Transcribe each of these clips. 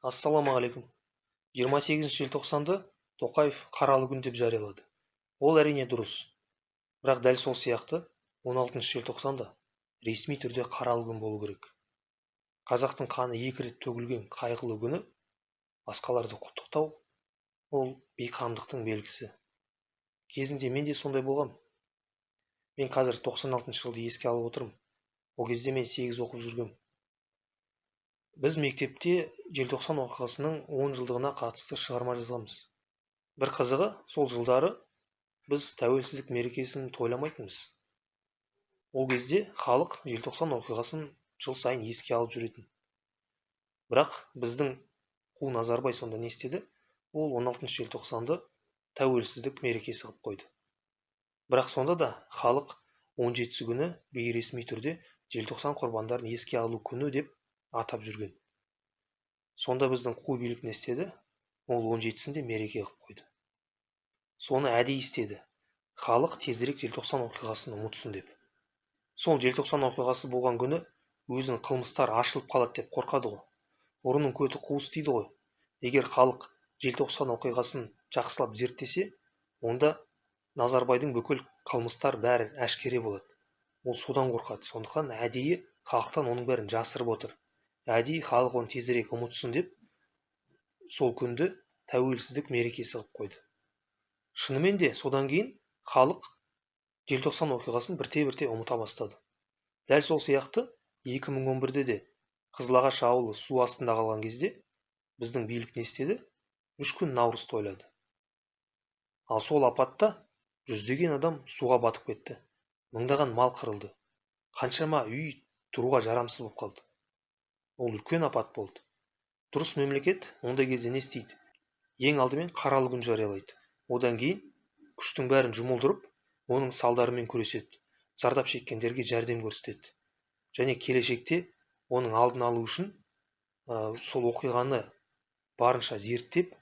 Ассалаумағалейкум. 28 желтоқсанды Тоқаев қаралы күн деп жариялады. Ол әрине дұрыс. Бірақ дәл сол сияқты 16 желтоқсанда ресми түрде қаралы күн болу керек. Қазақтың қаны 2 рет төгілген қайғылы күні басқаларды құттықтау ол бейқамдықтың белгісі. Кезінде мен де сондай болғам. Мен қазір 96 жылды еске алып отырмын. Ол кезде мен 8 оқып жүргем. Біз мектепте желтоқсан оқиғасының 10 жылдығына қатысты шығарма жазғанбыз. Бір қызығы, сол жылдары біз тәуелсіздік мерекесін тойламайтынбыз. Ол кезде халық желтоқсан оқиғасын жыл сайын еске алып жүретін. Бірақ біздің қу Назарбай сонда не істеді? Ол 16 желтоқсанды тәуелсіздік мерекесі қылып қойды. Бірақ сонда да халық 17-сі күні бейресми түрде желтоқсан құрбандарын еске алу күні деп атап жүрген. Сонда біздің қу билік не істеді? Ол 17-сінде мереке қылып қойды. Соны әдейі істеді. Халық тезірек желтоқсан оқиғасын ұмытсын деп. Сол желтоқсан оқиғасы болған күні өзінің қылмыстар ашылып қалады деп қорқады ғой. Ұрының көті қуыс дейді ғой. Егер халық желтоқсан оқиғасын жақсылап зерттесе, онда Назарбайдың бүкіл қылмыстар бәрі әшкере болады. Ол содан қорқады. Сондықтан әдейі халықтан оның бәрін жасырып отыр. Әдейі халық оны тезірек ұмытсын деп сол күнді тәуелсіздік мерекесі қылып қойды. Шынымен де содан кейін халық желтоқсан оқиғасын бірте-бірте ұмыта бастады. Дәл сол сияқты 2011-де де Қызылағаш ауылы су астында қалған кезде біздің билік не істеді? 3 күн Наурыз тойлады. Ал сол апатта жүздеген адам суға батып кетті. Мыңдаған мал қырылды. Қаншама үй тұруға жарамсыз болып қалды. Ол үлкен апат болды. Дұрыс мемлекет ондай кезде не істейді? Ең алдымен қаралы күн жариялайды. Одан кейін күштің бәрін жұмылдырып, оның салдарымен күреседі. Зардап шеккендерге жәрдем көрсетеді. Және келешекте оның алдын алу үшін сол оқиғаны барынша зерттеп,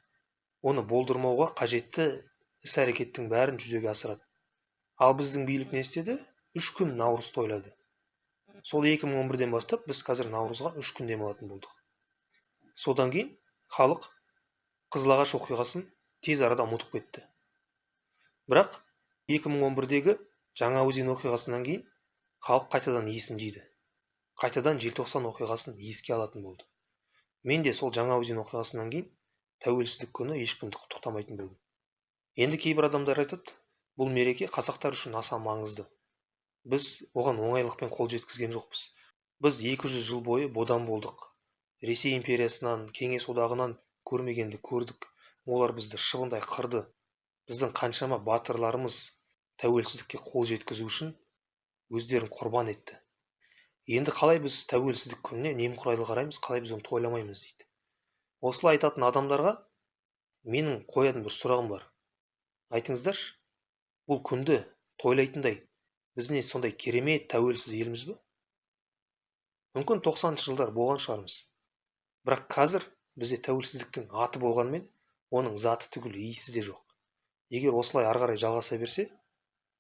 оны болдырмауға қажетті іс-әрекеттің бәрін жүзеге асырады. Ал біздің билік не істеді? 3 күн Наурыз тойлады. Сол 2011-ден бастап біз қазір Наурызға 3 күн демалатын болдық. Содан кейін халық Қызылағаш оқиғасын тез арада ұмытып кетті. Бірақ 2011-дегі Жаңаөзен оқиғасынан кейін халық қайтадан есін жиды. Қайтадан желтоқсан оқиғасын еске алатын болды. Мен де сол Жаңаөзен оқиғасынан кейін тәуелсіздік күні ешкімді құттықтамайтын болдым. Енді кейбір адамдар айтады, бұл мереке қазақтар үшін аса маңызды. Біз оған оңайлықпен қол жеткізген жоқпыз. Біз 200 жыл бойы бодан болдық. Ресей империясынан, Кеңес одағынан көрмегенді көрдік. Олар бізді шыбындай қырды. Біздің қаншама батырларымыз тәуелсіздікке қол жеткізу үшін өздерін құрбан етті. Енді қалай біз тәуелсіздік күніне немқұрайлы қараймыз, қалай біз оны тойламаймыз дейді. Осылай айтатын адамдарға менің қоятын бір сұрағым бар. Айтыңыздаршы, бұл күнді тойлайтындай біз не сондай керемет тәуелсіз елміз бе? Мүмкін 90-шы жылдар болған шығармыз. Бірақ қазір бізде тәуелсіздіктің аты болғанмен, оның заты түгіл иісі де жоқ. Егер осылай ары қарай жалғаса берсе,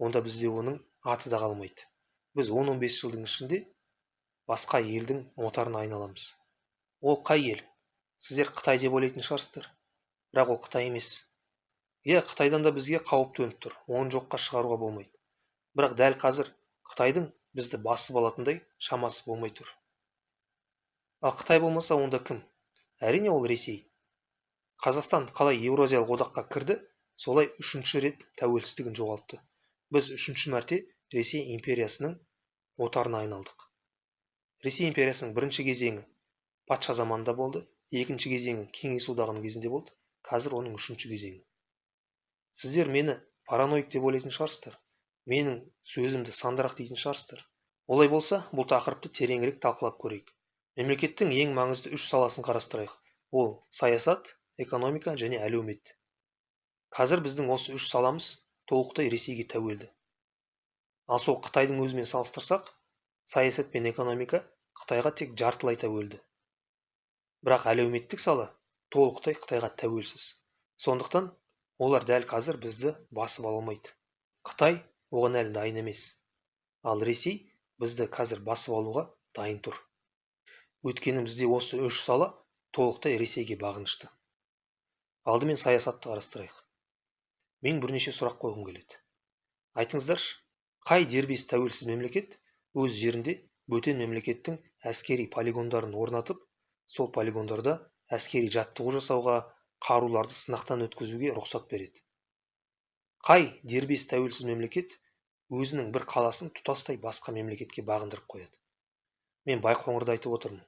онда бізде оның аты да қалмайды. Біз 10-15 жылдың ішінде басқа елдің отарына айналамыз. Ол қай ел? Сіздер Қытай деп ойлайтын шығарсыздар. Бірақ ол Қытай емес. Қытайдан да бізге қауіп төніп тұр. Оны жоққа шығаруға болмайды. Бірақ дәл қазір Қытайдың бізді басып алатындай шамасы болмай тұр. Ал Қытай болмаса онда кім? Әрине ол Ресей. Қазақстан қалай Еуразиялық одаққа кірді, солай 3-ші рет тәуелсіздігін жоғалтты. Біз 3-ші мәрте Ресей империясының отарына айналдық. Ресей империясының бірінші кезеңі патша заманында болды, екінші кезеңі Кеңес одағының кезінде болды, қазір оның 3-ші кезеңі. Сіздер мені параноик деп ойлайтын шығарсыздар. Менің сөзімді сандырақ дейтін шығарсыздар. Олай болса, бұл тақырыпты тереңірек талқылап көрейік. Мемлекеттің ең маңызды 3 саласын қарастырайық. Ол саясат, экономика және әлеумет. Қазір біздің осы 3 саламыз толықтай Ресейге тәуелді. Ал сол Қытайдың өзімен салыстырсақ, саясат пен экономика Қытайға тек жартылай тәуелді. Бірақ әлеуметтік сала толықтай Қытайға тәуелсіз. Сондықтан олар дәл қазір бізді басып ала алмайды. Қытай оған әлі дайын емес. Ал Ресей бізді қазір басып алуға дайын тұр. Өйткені бізде осы 3 сала толықтай Ресейге бағынышты. Алдымен саясатты қарастырайық. Мен бірнеше сұрақ қойғым келеді. Айтыңыздаршы, қай дербес тәуелсіз мемлекет өз жерінде бөтен мемлекеттің әскери полигондарын орнатып, сол полигондарда әскери жаттығу жасауға, қаруларды сынақтан өткізуге рұқсат береді? Қай дербес тәуелсіз мемлекет өзінің бір қаласын тұтастай басқа мемлекетке бағындырып қояды? Мен Байқоңырды айтып отырмын.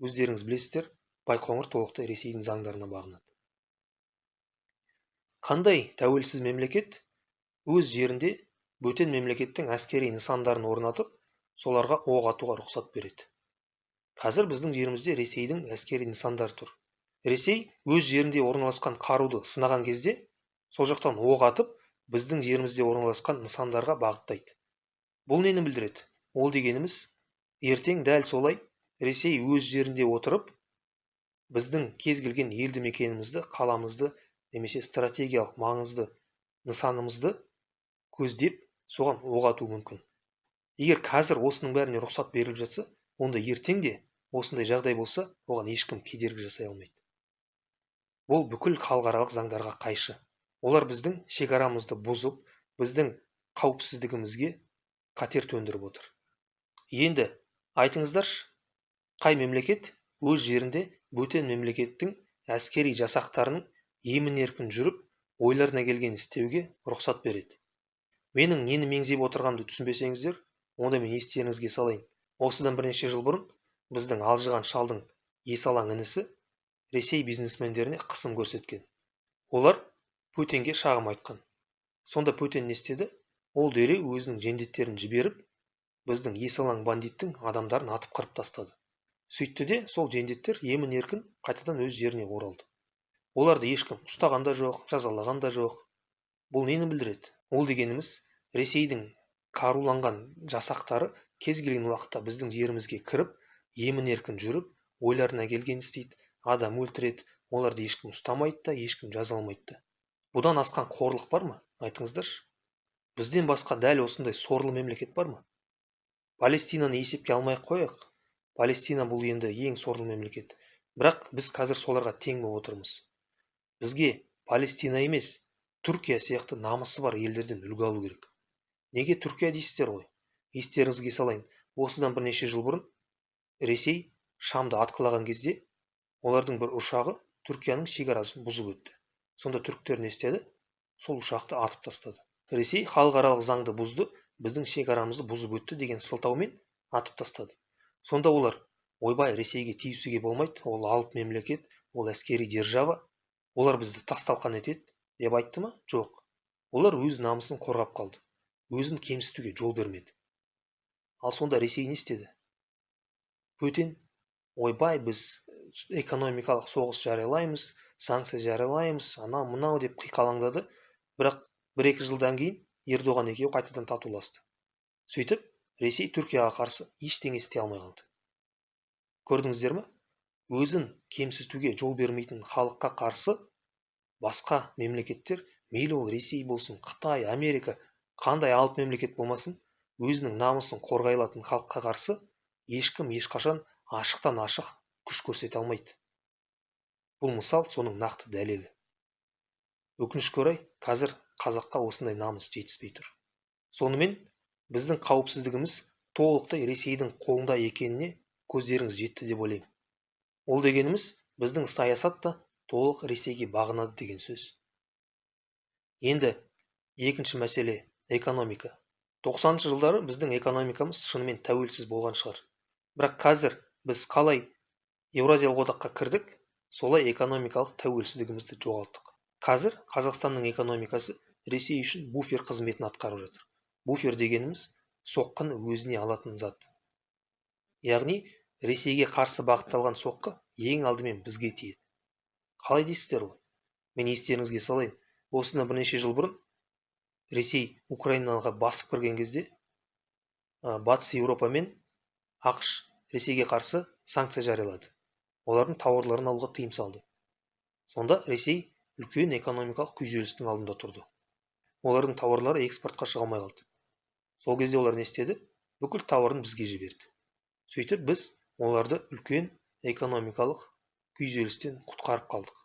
Өздеріңіз білесіздер, Байқоңыр толықтай Ресейдің заңдарына бағынады. Қандай тәуелсіз мемлекет өз жерінде бөтен мемлекеттің әскери нысандарын орнатып, соларға оқ атуға рұқсат береді? Қазір біздің жерімізде Ресейдің әскери нысандары тұр. Ресей өз жерінде орналасқан қаруды сынаған кезде, сол жақтан оқ атып, біздің жерімізде орналасқан нысандарға бағыттайды. Бұл нені білдіреді? Ол дегеніміз, ертең дәл солай Ресей өз жерінде отырып, біздің кез келген елді мекенімізді, қаламызды, немесе стратегиялық маңызды нысанымызды көздеп, соған оқ атуы мүмкін. Егер қазір осының бәріне рұқсат беріліп жатса, онда ертең де осындай жағдай болса, оған ешкім кедергі жасай алмайды. Бұл бүкіл халықаралық заңдарға қайшы. Олар біздің шекарамызды бұзып, біздің қауіпсіздігімізге қатер төндіріп отыр. Енді айтыңыздаршы, қай мемлекет өз жерінде бөтен мемлекеттің әскери жасақтарының емін-еркін жүріп, ойларына келген істеуге рұқсат береді? Менің нені меңзеп отырғанымды түсінбесеңіздер, онда мен естеріңізге салайын. Осыдан бірнеше жыл бұрын біздің алжыған шалдың есалаң інісі Ресей бизнесмендеріне қысым көрсеткен. Олар Путинге шағым айтқан. Сонда Путин не істеді? Ол дереу өзінің жендеттерін жіберіп, біздің есалаң бандиттің адамдарын атып қырып тастады. Сөйтті де сол жендеттер емін-еркін қайтадан өз жеріне оралды. Оларды ешкім ұстаған да жоқ, жазалаған да жоқ. Бұл нені білдіреді? Ол дегеніміз, Ресейдің қаруланған жасақтары кез келген уақытта біздің жерімізге кіріп, емін-еркін жүріп, ойларына келген істейді, адам өлтіреді, оларды ешкім ұстамайды да, ешкім жазаламайды да. Бұдан асқан қорлық бар ма? Айтыңыздаршы. Бізден басқа дәл осындай сорлы мемлекет бар ма? Палестинаны есепке алмай-ақ қояйық. Палестина бұл енді ең сорлы мемлекет. Бірақ біз қазір соларға тең болып отырмыз. Бізге Палестина емес, Түркия сияқты намысы бар елдерден үлгі алу керек. Неге Түркия дейсіздер ғой? Естеріңізге салайын, осыдан бірнеше жыл бұрын Ресей Шамды атқылаған кезде, олардың бір ұшағы Түркияның шекарасын бұзып өтті. Сонда түріктер не істеді? Сол ұшақты атып тастады. Ресей халықаралық заңды бұзды, біздің шекарамызды бұзып өтті деген сылтаумен атып тастады. Сонда олар, ойбай, Ресейге тиісуге болмайды, ол алып мемлекет, ол әскери держава, олар бізді тас-талқан етеді деп айтты ма? Жоқ. Олар өз намысын қорғап қалды. Өзін кемсітуге жол бермеді. Ал сонда Ресей не істеді? Путин, ойбай, біз экономикалық соғыс жариялаймыз, санкция жариялаймыз, анау-мынау деп қиқалаңдады. Бірақ 1-2 жылдан кейін Ердоған екеуі қайтадан татуласты. Сөйтіп, Ресей Түркияға қарсы ештеңе істей алмай қалды. Көрдіңіздер ме? Өзін кемсітуге жол бермейтін халыққа қарсы басқа мемлекеттер, мейлі ол Ресей болсын, Қытай, Америка, қандай алып мемлекет болмасын, өзінің намысын қорғай алатын халыққа қарсы ешкім ешқашан ашықтан ашық күш көрсете алмайды. Бұл мысал соның нақты дәлелі. Өкінішке орай, қазір қазаққа осындай намыс жетіспей тұр. Сонымен, біздің қауіпсіздігіміз толықтай Ресейдің қолында екеніне көздеріңіз жетті деп ойлаймын. Ол дегеніміз, біздің саясат та толық Ресейге бағынады деген сөз. Енді екінші мәселе экономика. 90-шы жылдары біздің экономикамыз шынымен тәуелсіз болған шығар. Бірақ қазір біз қалай Еуразиялық одаққа кірдік, солай экономикалық тәуелсіздігімізді жоғалттық. Қазір Қазақстанның экономикасы Ресей үшін буфер қызметін атқарып жатыр. Буфер дегеніміз соққыны өзіне алатын зат. Яғни Ресейге қарсы бағытталған соққы ең алдымен бізге тиеді. Қалай дейсіздер ғой? Мен естеріңізге салайын. Осыдан бірнеше жыл бұрын Ресей Украинаға басып кірген кезде Батыс Еуропа мен ақш Ресейге қарсы санкция жариялады. Олардың тауарларын алуға тыйым салды. Сонда Ресей үлкен экономикалық күйзелістің алдында тұрды. Олардың тауарлары экспортқа шыға алмай қалды. Сол кезде олар не істеді? Бүкіл тауарын бізге жіберді. Сөйтіп біз оларды үлкен экономикалық күйзелістен құтқарып қалдық.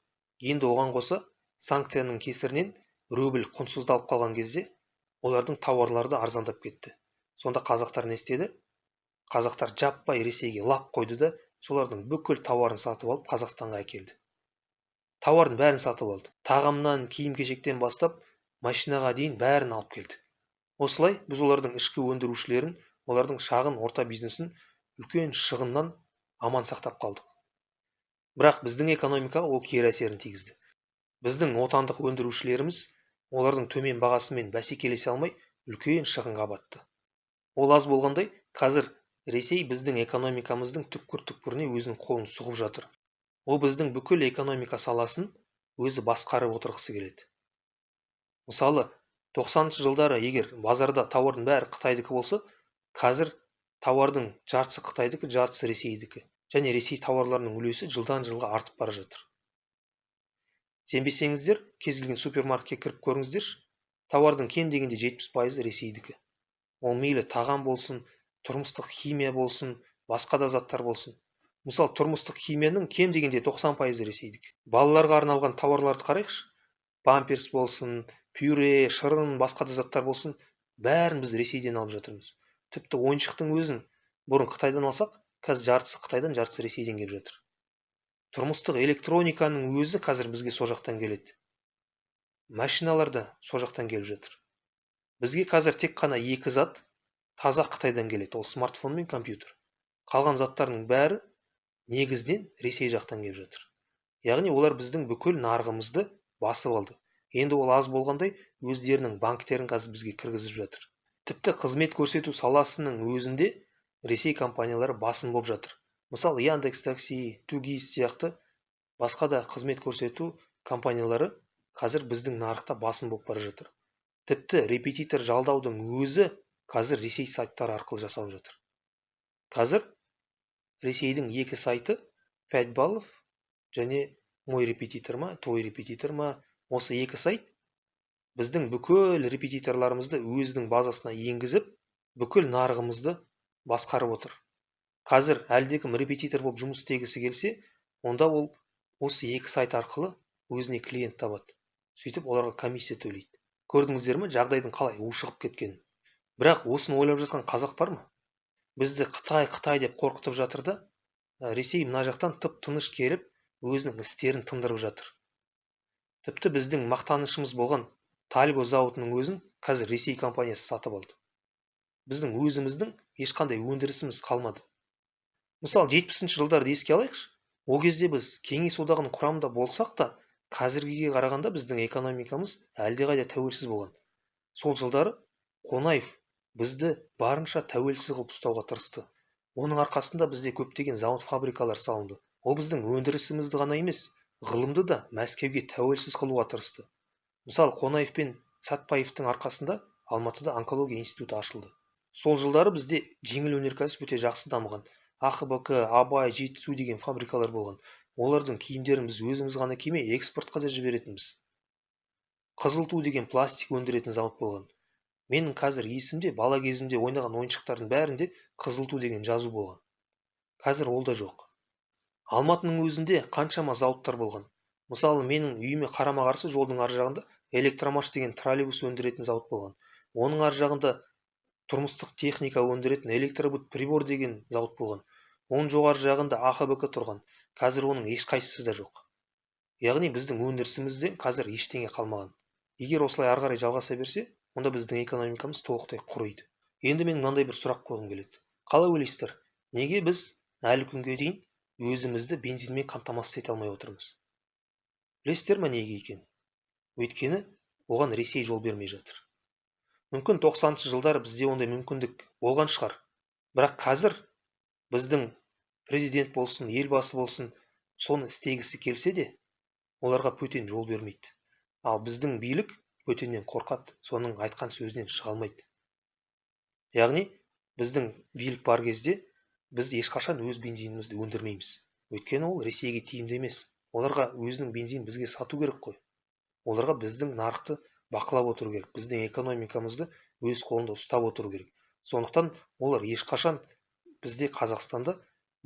Енді оған қоса санкцияның кесірінен рубль құнсыздалып қалған кезде олардың тауарлары да арзандап кетті. Сонда қазақтар не істеді? Қазақтар жаппай Ресейге лап қойды да солардың бүкіл тауарын сатып алып Қазақстанға әкелді. Тауардың бәрін сатып алды. Тағамнан, киім-кешектен бастап машинаға дейін бәрін алып келді. Осылай біз олардың ішкі өндірушілерін, олардың шағын орта бизнесін үлкен шығыннан аман сақтап қалдық. Бірақ біздің экономикаға ол кері әсерін тигізді. Біздің отандық өндірушілеріміз олардың төмен бағасымен бәсекелесе алмай үлкен шығынға батты. Ол аз болғандай, қазір Ресей біздің экономикамыздың түкпір-түкпіріне өзінің қолын сұғып жатыр. Ол біздің бүкіл экономика саласын өзі басқарып отырғысы келеді. Мысалы, 90-шы жылдары егер базарда тауардың бәрі Қытайдікі болса, қазір тауардың жартысы Қытайдікі, жартысы Ресейдікі. Және Ресей тауарларының үлесі жылдан жылға артып бара жатыр. Сенбесеңіздер, кез келген супермаркетке кіріп көріңіздерші, тауардың кем дегенде 70% Ресейдікі. Ол мейлі тағам болсын, тұрмыстық химия болсын, басқа да заттар болсын. Мысалы, тұрмыстық химияның кем дегенде 90% Ресейдікі. Балаларға арналған тауарларды қарайықшы. Памперс болсын, пюре, шырын, басқа да заттар болсын, бәрін біз Ресейден алып жатырмыз. Тіпті ойыншықтың өзін бұрын Қытайдан алсақ, қазір жартысы Қытайдан, жартысы Ресейден келіп жатыр. Тұрмыстық электрониканың өзі қазір бізге со жақтан келеді. Машиналар да со жақтан келіп жатыр. Бізге қазір тек қана екі зат таза Қытайдан келеді, ол смартфон мен компьютер. Қалған заттардың бәрі негізінен Ресей жақтан келіп жатыр. Яғни олар біздің бүкіл нарығымызды басып алды. Енді ол аз болғандай, өздерінің банктерін қазір бізге кіргізіп жатыр. Тіпті қызмет көрсету саласының өзінде Ресей компаниялары басым болып жатыр. Мысалы, Яндекс Такси, Тугис сияқты басқа да қызмет көрсету компаниялары қазір біздің нарықта басым болып бара жатыр. Тіпті репетитор жалдаудың өзі қазір Ресей сайттары арқылы жасалып жатыр. Қазір Ресейдің екі сайты 5 баллов және мой репетитор ма, твой репетитор ма, осы екі сайт біздің бүкіл репетиторларымызды өзінің базасына енгізіп, бүкіл нарығымызды басқарып отыр. Қазір әлдекім репетитор болып жұмыс істегісі келсе, онда ол осы екі сайт арқылы өзіне клиент табады. Сөйтіп оларға комиссия төлейді. Көрдіңіздер ме, жағдайдың қалай ушығып кеткенін? Бірақ осыны ойлап жатқан қазақ бар ма? Бізді Қытай деп қорқытып жатыр да, Ресей мына жақтан тып-тыныш келіп, өзінің істерін тындырып жатыр. Тіпті біздің мақтанышымыз болған Тальго зауытының өзін қазір Ресей компаниясы сатып алды. Біздің өзіміздің ешқандай өндірісіміз қалмады. Мысалы, 70-ші жылдарды еске алайықшы. Ол кезде біз Кеңес одағының құрамында болсақ та, қазіргіге қарағанда біздің экономикамыз әлдеқайда тәуелсіз болған. Сол жылдары Қонаев бізді барынша тәуелсіз қылып ұстауға тырысты. Оның арқасында бізде көптеген завод фабрикалар салынды. Ол біздің өндірісімізді ғана емес, ғылымды да Мәскеуге тәуелсіз қылуға тырысты. Мысалы, Қонаев пен Сәтпаевтың арқасында Алматыда онкология институты ашылды. Сол жылдары бізде жеңіл өнеркәсіп өте жақсы дамыған. АХБК, Абай, Жетісу деген фабрикалар болған. Олардың киімдерін біз өзіміз ғана кимей, экспортқа да жіберетінбіз. Қызылту деген пластик өндіретін зауыт болған. Менің қазір есімде, бала кезімде ойнаған ойыншықтардың бәрінде Қызылту деген жазу болған. Қазір ол да жоқ. Алматының өзінде қаншама зауыттар болған. Мысалы, менің үйіме қарама-қарсы жолдың ар жағында Электромаш деген троллейбус өндіретін зауыт болған. Оның ар жағында тұрмыстық техника өндіретін Электробут прибор деген зауыт болған. Оның жоғары жағында АХБК тұрған. Қазір оның ешқайсысы да жоқ. Яғни біздің өндірісімізде қазір ештеңе қалмаған. Егер осылай ары қарай жалғаса берсе, онда біздің экономикамыз толықтай құриды. Енді мен мынандай бір сұрақ қойғым келеді. Қалай ойлайсыздар? Неге біз әлі күнге дейін өзімізді бензинмен қамтамасыз ете алмай отырмыз? Білесіздер ме неге екенін? Өйткені оған Ресей жол бермей жатыр. Мүмкін 90-шы жылдары бізде ондай мүмкіндік болған шығар. Бірақ қазір біздің президент болсын, елбасы болсын, соны істегісі келсе де, оларға бөтен жол бермейді. Ал біздің билік бөтеннен қорқады, соның айтқан сөзінен шыға алмайды. Яғни, біздің билік бар кезде біз ешқашан өз бензинімізді өндірмейміз. Өйткені ол Ресейге тиімді емес. Оларға өзінің бензинін бізге сату керек қой. Оларға біздің нарықты бақылап отыру керек, біздің экономикамызды өз қолында ұстап отыру керек. Сондықтан олар ешқашан бізде Қазақстанда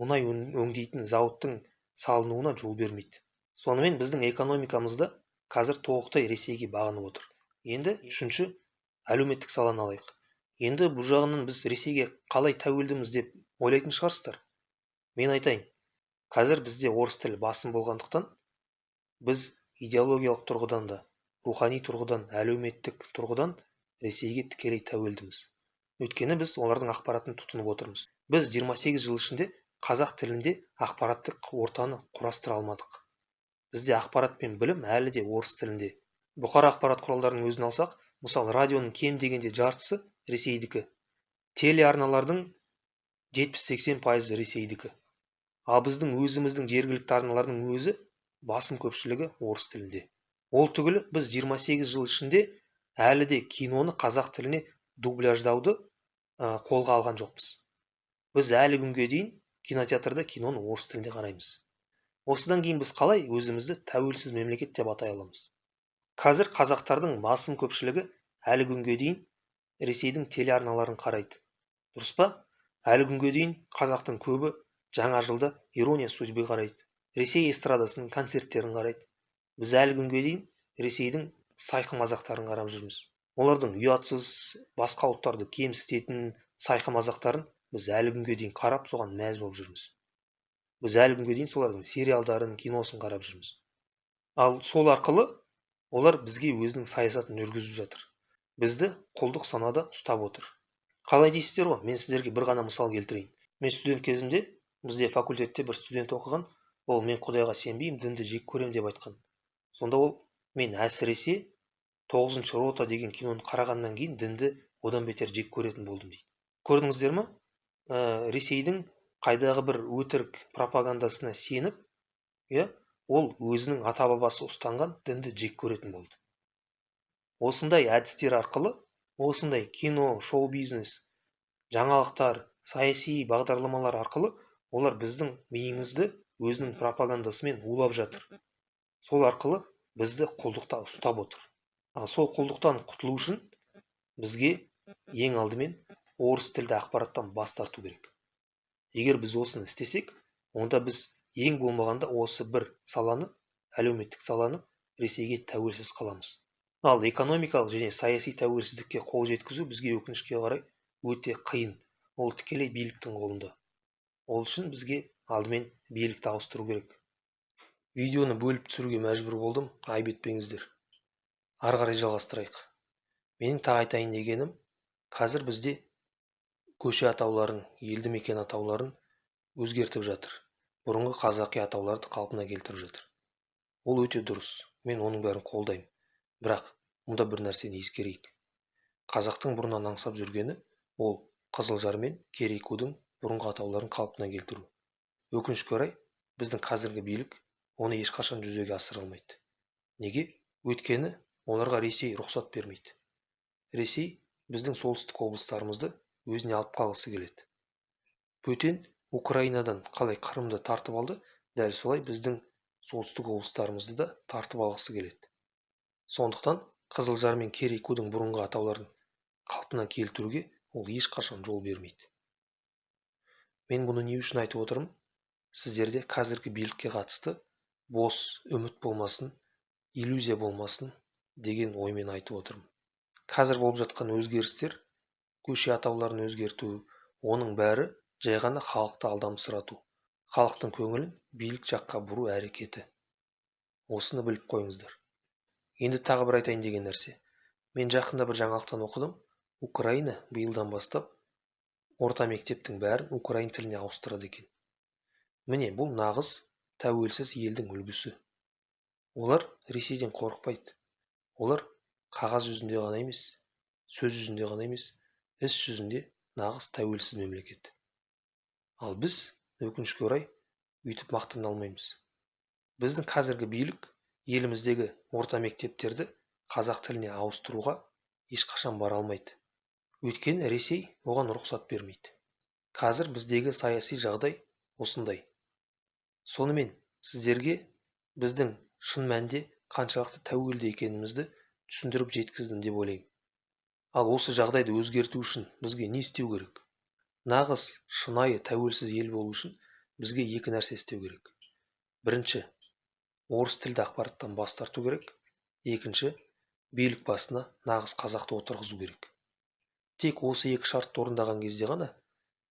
мұнай өңдейтін зауыттың салынуына жол бермейді. Сонымен біздің экономикамызда қазір толықтай Ресейге бағынып отыр. Енді үшінші әлеуметтік саланы алайық. Енді бұл жағынан біз Ресейге қалай тәуелдіміз деп ойлайтын шығарсыздар. Мен айтайын, қазір бізде орыс тілі басым болғандықтан біз идеологиялық тұрғыдан да, рухани тұрғыдан, әлеуметтік тұрғыдан Ресейге тікелей тәуелдіміз. Өйткені біз олардың ақпаратын тұтынып отырмыз. Біз 28 жыл ішінде қазақ тілінде ақпараттық ортаны құрастыра алмадық. Бізде ақпарат пен білім әлі де орыс тілінде. Бұқара ақпарат құралдарының өзін алсақ, мысалы радионың кем дегенде жартысы Ресейдікі, телеарналардың 70-80% Ресейдікі. Ал біздің өзіміздің жергілікті арналардың өзі басым көпшілігі орыс тілінде. Ол түгілі біз 28 жыл ішінде әлі де киноны қазақ тіліне дубляждауды қолға алған жоқпыз. Біз әлі күнге дейін кинотеатрда киноны орыс тілінде қараймыз. Осыдан кейін біз қалай өзімізді тәуелсіз мемлекет деп атай аламыз? Қазір қазақтардың басым көпшілігі әлі күнге дейін Ресейдің телеарналарын қарайды. Дұрыс па? Әлі күнге дейін қазақтың көбі жаңа жылда ирония судьбы қарайды. Ресей эстрадасының концерттерін қарайды. Біз әлі күнге дейін Ресейдің сайқы мазақтарын қарап жүрміз. Олардың ұятсыз, басқа ұлттарды кемсітетін сайқы мазақтарын біз әлі күнге дейін қарап, соған мәз болып жүрміз. Біз әлі күнге дейін солардың сериалдарын, киносын қарап жүрміз. Ал сол арқылы олар бізге өзінің саясатын жүргізіп жатыр. Бізді құлдық санада ұстап отыр. Қалай дейсіздер ғой? Мен сіздерге бір ғана мысал келтірейін. Мен студент кезімде бізде факультетте бір студент оқыған, ол мен Құдайға сенбеймін, дінді жек көрем деп айтқан. Сонда ол мен әсіресе 9-шы рота деген киноны қарағаннан кейін дінді одан бетер жек көретін болдым дейді. Көрдіңіздер ме? Ресейдің қайдағы бір өтірік пропагандасына сеніп, ол өзінің ата-бабасы ұстанған дінді жек көретін болды. Осындай әдістер арқылы, осындай кино, шоу-бизнес, жаңалықтар, саяси бағдарламалар арқылы олар біздің миымызды өзінің пропагандасымен улап жатыр. Сол арқылы бізді құлдықта ұстап отыр. Ал сол құлдықтан құтылу үшін бізге ең алдымен орыс тілді ақпараттан бас тарту керек. Егер біз осыны істесек, онда біз ең болмағанда осы бір саланы, әлеуметтік саланы Ресейге тәуелсіз қаламыз. Ал экономикалық және саяси тәуелсіздікке қол жеткізу бізге өкінішке қарай өте қиын. Ол тікелей биліктің қолында. Ол үшін бізге алдымен билікті ауыстыру керек. Видеоны бөліп түсіруге мәжбүр болдым, айып етпеңіздер. Ары қарай жалғастырайық. Менің тағы айтайын дегенім, қазір бізде көше атауларын, елді мекен атауларын өзгертіп жатыр. Бұрынғы қазақи атауларды қалпына келтіріп жатыр. Ол өте дұрыс. Мен оның бәрін қолдаймын. Бірақ мұнда бір нәрсені ескерейік. Қазақтың бұрыннан аңсап жүргені ол Қызылжар мен Керейкудың бұрынғы атауларын қалпына келтіру. Өкінішке орай, біздің қазіргі билік оны ешқашан жүзеге асыра алмайды. Неге? Өйткені оларға Ресей рұқсат бермейді. Ресей біздің солтүстік облыстарымызды өзіне алып қалғысы келеді. Бөтен Украинадан қалай Қырымды тартып алды, дәл солай біздің солтүстік облыстарымызды да тартып алғысы келеді. Сондықтан Қызылжар мен Керейкудың бұрынғы атауларын қалпына келтіруге ол ешқашан жол бермейді. Мен бұны не үшін айтып отырмын? Сіздерде қазіргі билікке қатысты бос үміт болмасын, иллюзия болмасын деген оймен айтып отырмын. Қазір болып жатқан өзгерістер, көше атауларын өзгерту, оның бәрі жай ғана халықты алдамсырату, халықтың көңілін билік жаққа бұру әрекеті. Осыны біліп қойыңыздар. Енді тағы бір айтайын деген нәрсе. Мен жақында бір жаңалықтан оқыдым. Украина биылдан бастап орта мектептің бәрін украин тіліне ауыстырады екен. Міне, бұл нағыз тәуелсіз елдің үлгісі. Олар Ресейден қорықпайды. Олар қағаз жүзінде ғана емес, сөз жүзінде ғана емес, іс жүзінде нағыз тәуелсіз мемлекет. Ал біз, өкінішке орай, үйтіп мақтана алмаймыз. Біздің қазіргі билік еліміздегі орта мектептерді қазақ тіліне ауыстыруға ешқашан бара алмайды. Өйткені Ресей оған рұқсат бермейді. Қазір біздегі саяси жағдай осындай. Сонымен сіздерге біздің шын мәнінде қаншалықты тәуелді екенімізді түсіндіріп жеткіздім деп ойлаймын. Ал осы жағдайды өзгерту үшін бізге не істеу керек? Нағыз шынайы тәуелсіз ел болу үшін бізге екі нәрсе істеу керек. Бірінші, орыс тілді ақпараттан бас тарту керек. Екінші, билік басына нағыз қазақты отырғызу керек. Тек осы екі шартты орындаған кезде ғана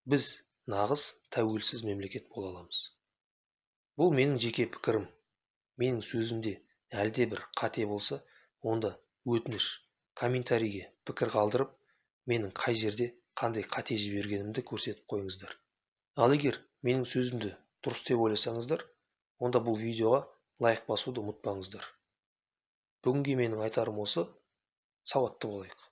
біз нағыз тәуелсіз мемлекет бола аламыз. Бұл менің жеке пікірім. Менің сөзімде әлде бір қате болса, онда өтініш комментарийге пікір қалдырып, менің қай жерде қандай қате жібергенімді көрсетіп қойыңыздар. Ал егер менің сөзімді дұрыс деп ойласаңыздар, онда бұл видеоға лайк басуды ұмытпаңыздар. Бүгінге менің айтарым осы. Сауатты болайық.